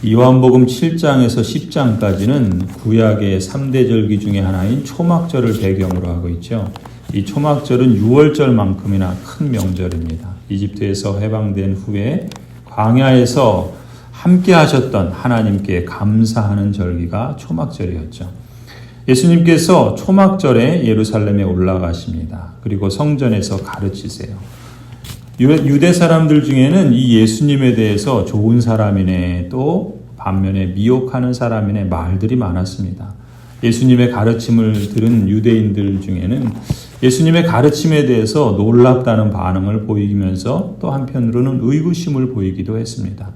요한복음 7장에서 10장까지는 구약의 3대 절기 중에 하나인 초막절을 배경으로 하고 있죠. 이 초막절은 6월절만큼이나 큰 명절입니다. 이집트에서 해방된 후에 광야에서 함께 하셨던 하나님께 감사하는 절기가 초막절이었죠. 예수님께서 초막절에 예루살렘에 올라가십니다. 그리고 성전에서 가르치세요. 유대 사람들 중에는 이 예수님에 대해서 좋은 사람이네, 또 반면에 미혹하는 사람이네 말들이 많았습니다. 예수님의 가르침을 들은 유대인들 중에는 예수님의 가르침에 대해서 놀랍다는 반응을 보이면서 또 한편으로는 의구심을 보이기도 했습니다.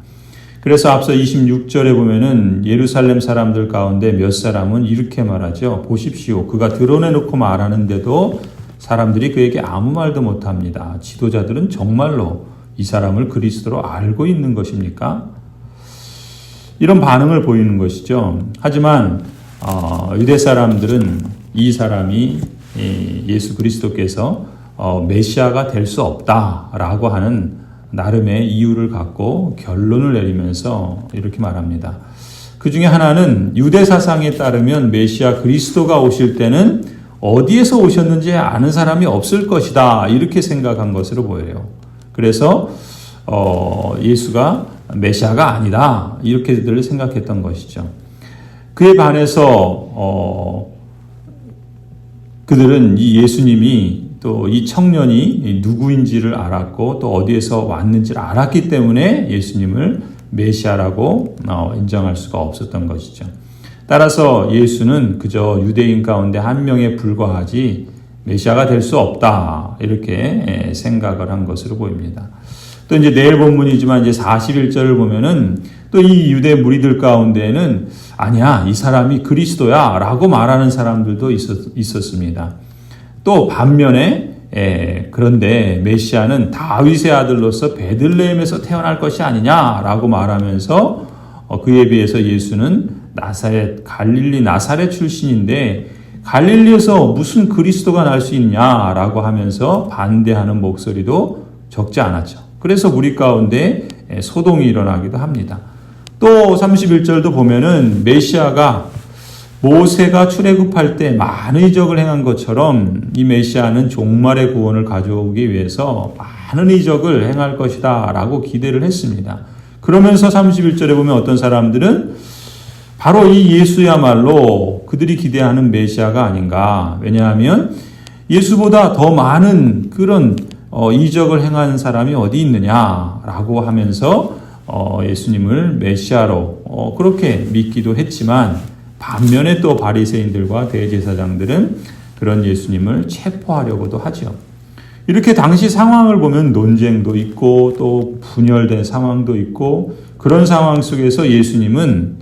그래서 앞서 26절에 보면은 예루살렘 사람들 가운데 몇 사람은 이렇게 말하죠. 보십시오. 그가 드러내놓고 말하는데도 사람들이 그에게 아무 말도 못합니다. 지도자들은 정말로 이 사람을 그리스도로 알고 있는 것입니까? 이런 반응을 보이는 것이죠. 하지만 유대 사람들은 이 사람이 예수 그리스도께서 메시아가 될 수 없다라고 하는 나름의 이유를 갖고 결론을 내리면서 이렇게 말합니다. 그 중에 하나는 유대 사상에 따르면 메시아 그리스도가 오실 때는 어디에서 오셨는지 아는 사람이 없을 것이다, 이렇게 생각한 것으로 보여요. 그래서 예수가 메시아가 아니다, 이렇게들 생각했던 것이죠. 그에 반해서 그들은 이 예수님이 또 이 청년이 누구인지를 알았고 또 어디에서 왔는지를 알았기 때문에 예수님을 메시아라고 인정할 수가 없었던 것이죠. 따라서 예수는 그저 유대인 가운데 한 명에 불과하지 메시아가 될 수 없다, 이렇게 생각을 한 것으로 보입니다. 또 이제 내일 본문이지만 이제 41절을 보면은 또 이 유대 무리들 가운데는 아니야, 이 사람이 그리스도야 라고 말하는 사람들도 있었습니다. 또 반면에 그런데 메시아는 다윗의 아들로서 베들레헴에서 태어날 것이 아니냐라고 말하면서 그에 비해서 예수는 갈릴리 나사렛 출신인데 갈릴리에서 무슨 그리스도가 날 수 있냐라고 하면서 반대하는 목소리도 적지 않았죠. 그래서 우리 가운데 소동이 일어나기도 합니다. 또 31절도 보면은 메시아가 모세가 출애굽할 때 많은 이적을 행한 것처럼 이 메시아는 종말의 구원을 가져오기 위해서 많은 이적을 행할 것이다 라고 기대를 했습니다. 그러면서 31절에 보면 어떤 사람들은 바로 이 예수야말로 그들이 기대하는 메시아가 아닌가. 왜냐하면 예수보다 더 많은 그런 이적을 행한 사람이 어디 있느냐라고 하면서 예수님을 메시아로 그렇게 믿기도 했지만, 반면에 또 바리새인들과 대제사장들은 그런 예수님을 체포하려고도 하죠. 이렇게 당시 상황을 보면 논쟁도 있고 또 분열된 상황도 있고, 그런 상황 속에서 예수님은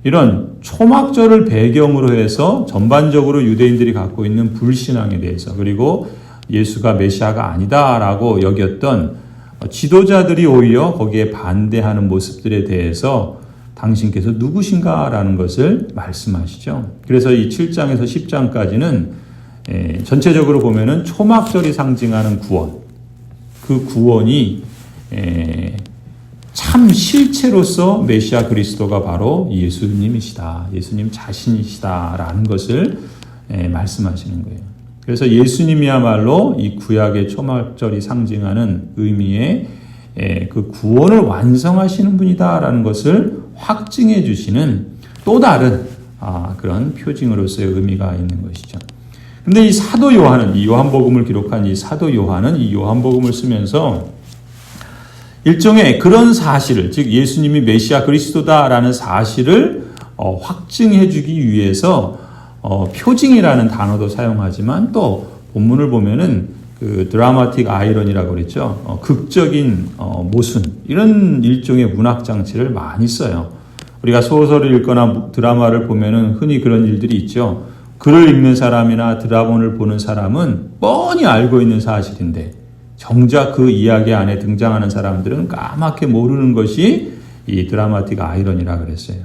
이런 초막절을 배경으로 해서 전반적으로 유대인들이 갖고 있는 불신앙에 대해서, 그리고 예수가 메시아가 아니다라고 여겼던 지도자들이 오히려 거기에 반대하는 모습들에 대해서 당신께서 누구신가라는 것을 말씀하시죠. 그래서 이 7장에서 10장까지는 전체적으로 보면은 초막절이 상징하는 구원, 그 구원이 참 실체로서 메시아 그리스도가 바로 예수님이시다, 예수님 자신이시다라는 것을 말씀하시는 거예요. 그래서 예수님이야말로 이 구약의 초막절이 상징하는 의미의 그 구원을 완성하시는 분이다라는 것을 확증해 주시는 또 다른 그런 표징으로서의 의미가 있는 것이죠. 그런데 이 사도 요한은, 이 요한복음을 기록한 이 사도 요한은 이 요한복음을 쓰면서 일종의 그런 사실을, 즉 예수님이 메시아 그리스도다라는 사실을 확증해 주기 위해서 표징이라는 단어도 사용하지만, 또 본문을 보면은 그 드라마틱 아이러니라고 그랬죠. 극적인 모순, 이런 일종의 문학 장치를 많이 써요. 우리가 소설을 읽거나 드라마를 보면은 흔히 그런 일들이 있죠. 글을 읽는 사람이나 드라마를 보는 사람은 뻔히 알고 있는 사실인데 정작 그 이야기 안에 등장하는 사람들은 까맣게 모르는 것이 이 드라마틱 아이러니라 그랬어요.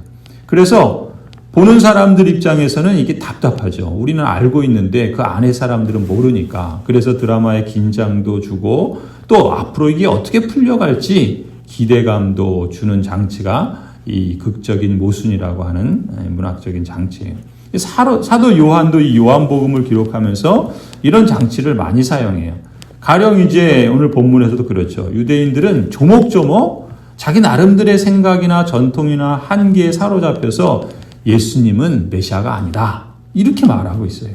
그래서 보는 사람들 입장에서는 이게 답답하죠. 우리는 알고 있는데 그 안에 사람들은 모르니까. 그래서 드라마에 긴장도 주고 또 앞으로 이게 어떻게 풀려갈지 기대감도 주는 장치가 이 극적인 모순이라고 하는 문학적인 장치예요. 사도 요한도 이 요한복음을 기록하면서 이런 장치를 많이 사용해요. 가령 이제 오늘 본문에서도 그렇죠. 유대인들은 조목조목 자기 나름대로의 생각이나 전통이나 한계에 사로잡혀서 예수님은 메시아가 아니다, 이렇게 말하고 있어요.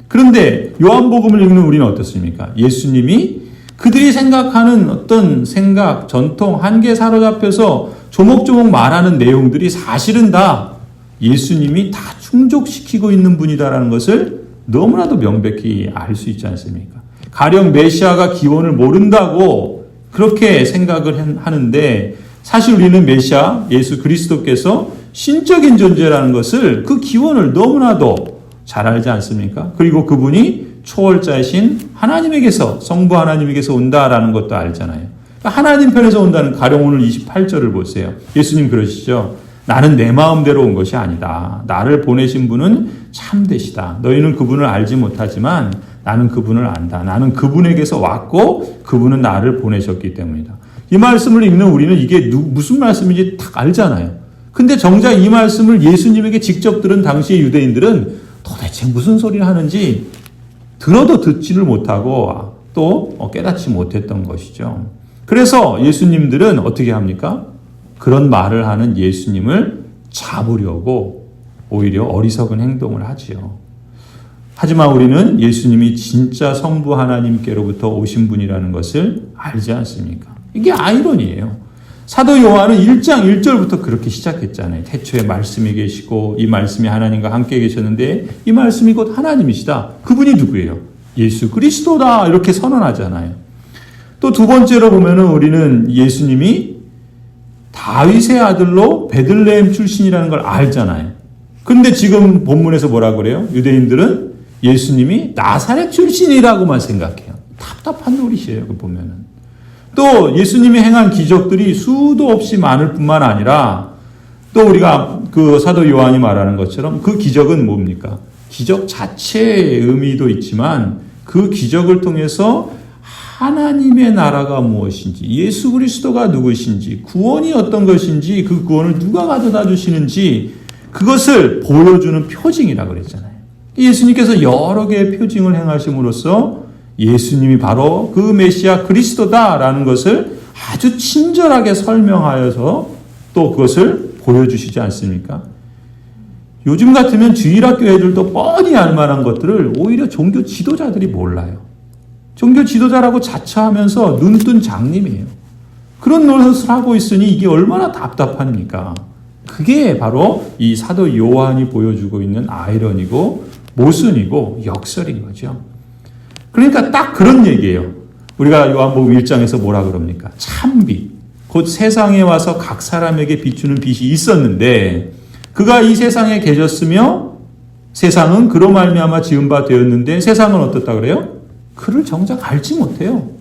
그런데 요한복음을 읽는 우리는 어떻습니까? 예수님이 그들이 생각하는 어떤 생각, 전통, 한계에 사로잡혀서 조목조목 말하는 내용들이 사실은 다 예수님이 다 충족시키고 있는 분이다라는 것을 너무나도 명백히 알 수 있지 않습니까? 가령 메시아가 기원을 모른다고 그렇게 생각을 하는데, 사실 우리는 메시아 예수 그리스도께서 신적인 존재라는 것을, 그 기원을 너무나도 잘 알지 않습니까? 그리고 그분이 초월자이신 하나님에게서, 성부 하나님에게서 온다라는 것도 알잖아요. 하나님 편에서 온다는, 가령 오늘 28절을 보세요. 예수님 그러시죠. 나는 내 마음대로 온 것이 아니다. 나를 보내신 분은 참되시다. 너희는 그분을 알지 못하지만 나는 그분을 안다. 나는 그분에게서 왔고 그분은 나를 보내셨기 때문이다. 이 말씀을 읽는 우리는 이게 무슨 말씀인지 딱 알잖아요. 근데 정작 이 말씀을 예수님에게 직접 들은 당시의 유대인들은 도대체 무슨 소리를 하는지 들어도 듣지를 못하고 또 깨닫지 못했던 것이죠. 그래서 예수님들은 어떻게 합니까? 그런 말을 하는 예수님을 잡으려고 오히려 어리석은 행동을 하지요. 하지만 우리는 예수님이 진짜 성부 하나님께로부터 오신 분이라는 것을 알지 않습니까? 이게 아이러니예요. 사도 요한은 1장 1절부터 그렇게 시작했잖아요. 태초에 말씀이 계시고 이 말씀이 하나님과 함께 계셨는데 이 말씀이 곧 하나님이시다. 그분이 누구예요? 예수 그리스도다. 이렇게 선언하잖아요. 또 두 번째로 보면은 우리는 예수님이 다윗의 아들로 베들레헴 출신이라는 걸 알잖아요. 근데 지금 본문에서 뭐라 그래요? 유대인들은 예수님이 나사렛 출신이라고만 생각해요. 답답한 노릇이에요. 그 보면은. 또 예수님이 행한 기적들이 수도 없이 많을 뿐만 아니라 또 우리가 그 사도 요한이 말하는 것처럼 그 기적은 뭡니까? 기적 자체의 의미도 있지만 그 기적을 통해서 하나님의 나라가 무엇인지, 예수 그리스도가 누구신지, 구원이 어떤 것인지, 그 구원을 누가 가져다 주시는지 그것을 보여주는 표징이라고 그랬잖아요. 예수님께서 여러 개의 표징을 행하심으로써 예수님이 바로 그 메시아 그리스도다라는 것을 아주 친절하게 설명하여서 또 그것을 보여주시지 않습니까? 요즘 같으면 주일학교 애들도 뻔히 알 만한 것들을 오히려 종교 지도자들이 몰라요. 종교 지도자라고 자처하면서 눈뜬 장님이에요. 그런 노릇을 하고 있으니 이게 얼마나 답답합니까? 그게 바로 이 사도 요한이 보여주고 있는 아이러니고 모순이고 역설인 거죠. 그러니까 딱 그런 얘기예요. 우리가 요한복음 1장에서 뭐라 그럽니까? 참빛, 곧 세상에 와서 각 사람에게 비추는 빛이 있었는데 그가 이 세상에 계셨으며 세상은 그로 말미암아 지은 바 되었는데 세상은 어떻다 그래요? 그를 정작 알지 못해요.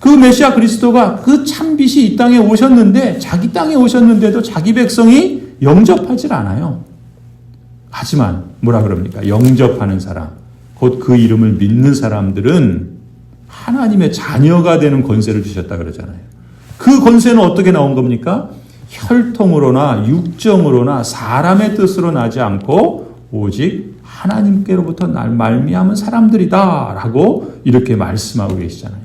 그 메시아 그리스도가 그 참빛이 이 땅에 오셨는데 자기 땅에 오셨는데도 자기 백성이 영접하질 않아요. 하지만 뭐라 그럽니까? 영접하는 사람, 곧 그 이름을 믿는 사람들은 하나님의 자녀가 되는 권세를 주셨다 그러잖아요. 그 권세는 어떻게 나온 겁니까? 혈통으로나 육정으로나 사람의 뜻으로 나지 않고 오직 하나님께로부터 말미암은 사람들이다라고 이렇게 말씀하고 계시잖아요.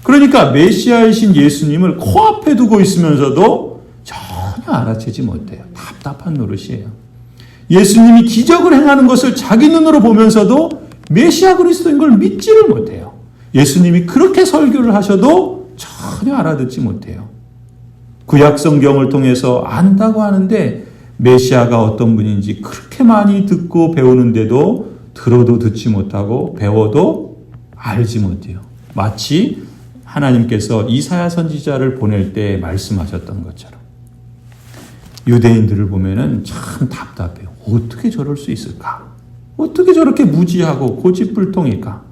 그러니까 메시아이신 예수님을 코앞에 두고 있으면서도 전혀 알아채지 못해요. 답답한 노릇이에요. 예수님이 기적을 행하는 것을 자기 눈으로 보면서도 메시아 그리스도인 걸 믿지를 못해요. 예수님이 그렇게 설교를 하셔도 전혀 알아듣지 못해요. 구약 성경을 통해서 안다고 하는데 메시아가 어떤 분인지 그렇게 많이 듣고 배우는데도 들어도 듣지 못하고 배워도 알지 못해요. 마치 하나님께서 이사야 선지자를 보낼 때 말씀하셨던 것처럼. 유대인들을 보면은 참 답답해요. 어떻게 저럴 수 있을까? 어떻게 저렇게 무지하고 고집불통일까?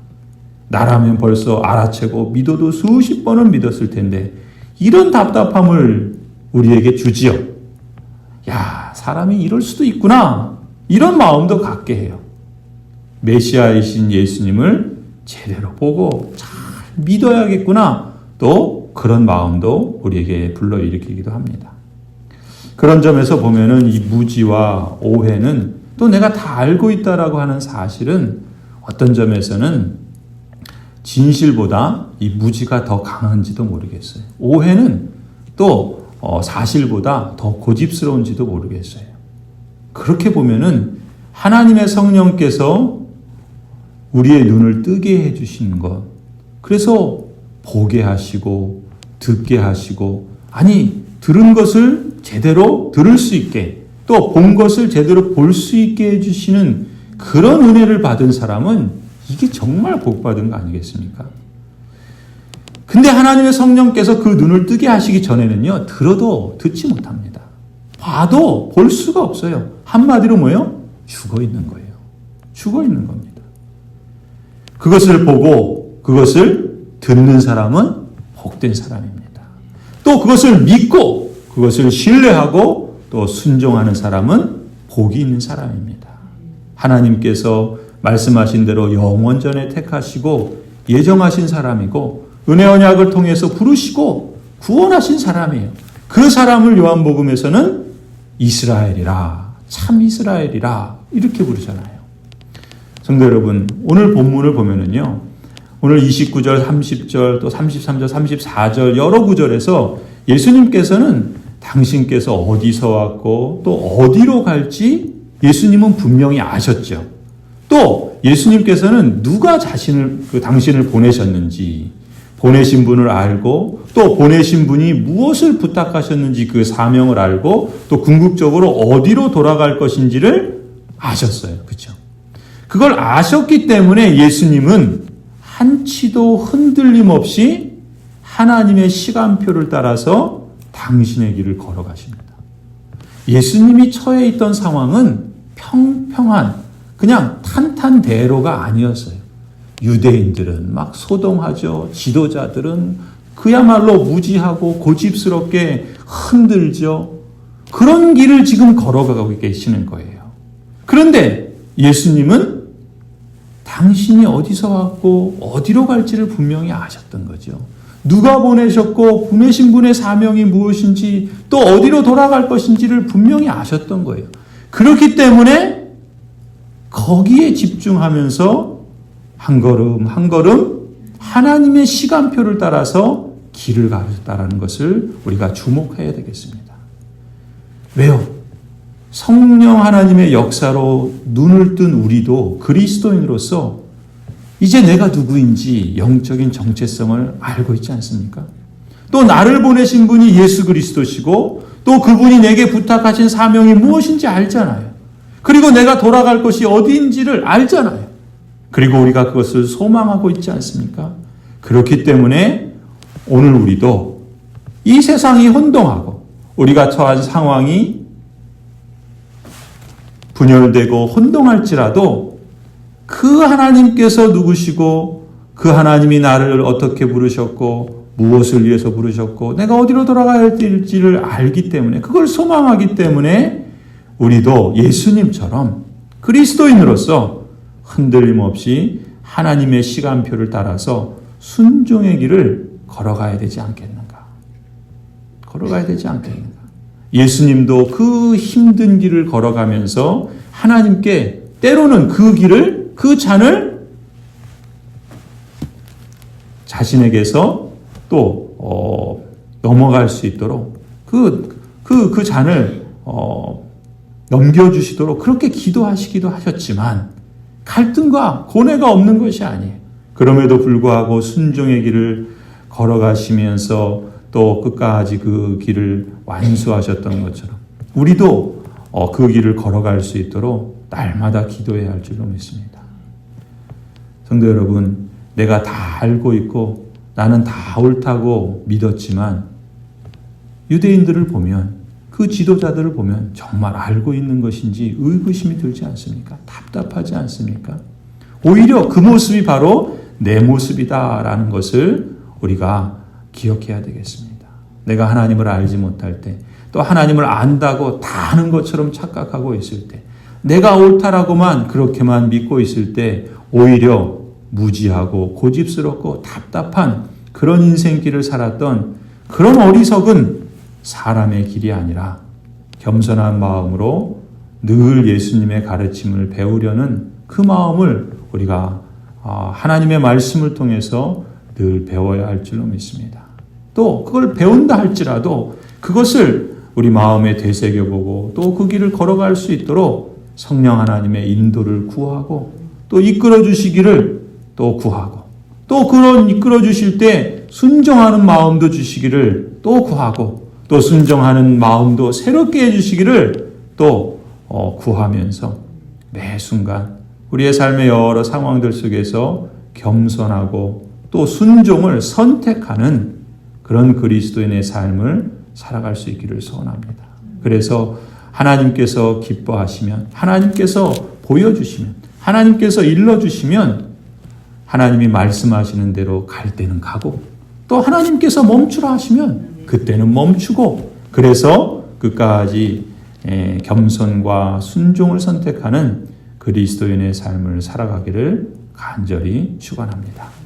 나라면 벌써 알아채고 믿어도 수십 번은 믿었을 텐데 이런 답답함을 우리에게 주지요. 야, 사람이 이럴 수도 있구나. 이런 마음도 갖게 해요. 메시아이신 예수님을 제대로 보고 잘 믿어야겠구나. 또 그런 마음도 우리에게 불러일으키기도 합니다. 그런 점에서 보면은 이 무지와 오해는 또 내가 다 알고 있다라고 하는 사실은 어떤 점에서는 진실보다 이 무지가 더 강한지도 모르겠어요. 오해는 또 사실보다 더 고집스러운지도 모르겠어요. 그렇게 보면은 하나님의 성령께서 우리의 눈을 뜨게 해주신 것, 그래서 보게 하시고 듣게 하시고, 아니 들은 것을 제대로 들을 수 있게, 또 본 것을 제대로 볼 수 있게 해주시는 그런 은혜를 받은 사람은 이게 정말 복받은 거 아니겠습니까? 근데 하나님의 성령께서 그 눈을 뜨게 하시기 전에는요, 들어도 듣지 못합니다. 봐도 볼 수가 없어요. 한마디로 뭐예요? 죽어 있는 거예요. 죽어 있는 겁니다. 그것을 보고 그것을 듣는 사람은 복된 사람입니다. 또 그것을 믿고 그것을 신뢰하고 또 순종하는 사람은 복이 있는 사람입니다. 하나님께서 말씀하신 대로 영원전에 택하시고 예정하신 사람이고 은혜 언약을 통해서 부르시고 구원하신 사람이에요. 그 사람을 요한복음에서는 이스라엘이라, 참 이스라엘이라 이렇게 부르잖아요. 성도 여러분, 오늘 본문을 보면은요, 오늘 29절, 30절, 또 33절, 34절 여러 구절에서 예수님께서는 당신께서 어디서 왔고 또 어디로 갈지 예수님은 분명히 아셨죠. 또 예수님께서는 누가 당신을 보내셨는지, 보내신 분을 알고 또 보내신 분이 무엇을 부탁하셨는지 그 사명을 알고 또 궁극적으로 어디로 돌아갈 것인지를 아셨어요. 그렇죠? 그걸 아셨기 때문에 예수님은 한치도 흔들림 없이 하나님의 시간표를 따라서 당신의 길을 걸어가십니다. 예수님이 처해 있던 상황은 평평한 그냥 탄탄대로가 아니었어요. 유대인들은 막 소동하죠. 지도자들은 그야말로 무지하고 고집스럽게 흔들죠. 그런 길을 지금 걸어가고 계시는 거예요. 그런데 예수님은 당신이 어디서 왔고 어디로 갈지를 분명히 아셨던 거죠. 누가 보내셨고 보내신 분의 사명이 무엇인지 또 어디로 돌아갈 것인지를 분명히 아셨던 거예요. 그렇기 때문에 거기에 집중하면서 한 걸음 한 걸음 하나님의 시간표를 따라서 길을 가셨다라는 것을 우리가 주목해야 되겠습니다. 왜요? 성령 하나님의 역사로 눈을 뜬 우리도 그리스도인으로서 이제 내가 누구인지 영적인 정체성을 알고 있지 않습니까? 또 나를 보내신 분이 예수 그리스도시고 또 그분이 내게 부탁하신 사명이 무엇인지 알잖아요. 그리고 내가 돌아갈 곳이 어디인지를 알잖아요. 그리고 우리가 그것을 소망하고 있지 않습니까? 그렇기 때문에 오늘 우리도 이 세상이 혼동하고 우리가 처한 상황이 분열되고 혼동할지라도 그 하나님께서 누구시고 그 하나님이 나를 어떻게 부르셨고 무엇을 위해서 부르셨고 내가 어디로 돌아가야 될지를 알기 때문에 그걸 소망하기 때문에 우리도 예수님처럼 그리스도인으로서 흔들림 없이 하나님의 시간표를 따라서 순종의 길을 걸어가야 되지 않겠는가? 걸어가야 되지 않겠는가? 예수님도 그 힘든 길을 걸어가면서 하나님께 때로는 그 길을, 그 잔을 자신에게서 또 넘어갈 수 있도록 그 잔을 넘겨주시도록 그렇게 기도하시기도 하셨지만 갈등과 고뇌가 없는 것이 아니에요. 그럼에도 불구하고 순종의 길을 걸어가시면서 또 끝까지 그 길을 완수하셨던 것처럼 우리도 그 길을 걸어갈 수 있도록 날마다 기도해야 할 줄로 믿습니다. 성도 여러분, 내가 다 알고 있고 나는 다 옳다고 믿었지만 유대인들을 보면 그 지도자들을 보면 정말 알고 있는 것인지 의구심이 들지 않습니까? 답답하지 않습니까? 오히려 그 모습이 바로 내 모습이다라는 것을 우리가 기억해야 되겠습니다. 내가 하나님을 알지 못할 때, 또 하나님을 안다고 다 아는 것처럼 착각하고 있을 때, 내가 옳다라고만 그렇게만 믿고 있을 때 오히려 무지하고 고집스럽고 답답한 그런 인생길을 살았던 그런 어리석은 사람의 길이 아니라 겸손한 마음으로 늘 예수님의 가르침을 배우려는 그 마음을 우리가 하나님의 말씀을 통해서 늘 배워야 할 줄로 믿습니다. 또 그걸 배운다 할지라도 그것을 우리 마음에 되새겨보고 또 그 길을 걸어갈 수 있도록 성령 하나님의 인도를 구하고 또 이끌어 주시기를 또 구하고 또 그런 이끌어 주실 때 순종하는 마음도 주시기를 또 구하고 또 순종하는 마음도 새롭게 해주시기를 또 구하면서 매 순간 우리의 삶의 여러 상황들 속에서 겸손하고 또 순종을 선택하는 그런 그리스도인의 삶을 살아갈 수 있기를 소원합니다. 그래서 하나님께서 기뻐하시면, 하나님께서 보여주시면, 하나님께서 일러주시면 하나님이 말씀하시는 대로 갈 때는 가고 또 하나님께서 멈추라 하시면 그때는 멈추고 그래서 끝까지 겸손과 순종을 선택하는 그리스도인의 삶을 살아가기를 간절히 축원합니다.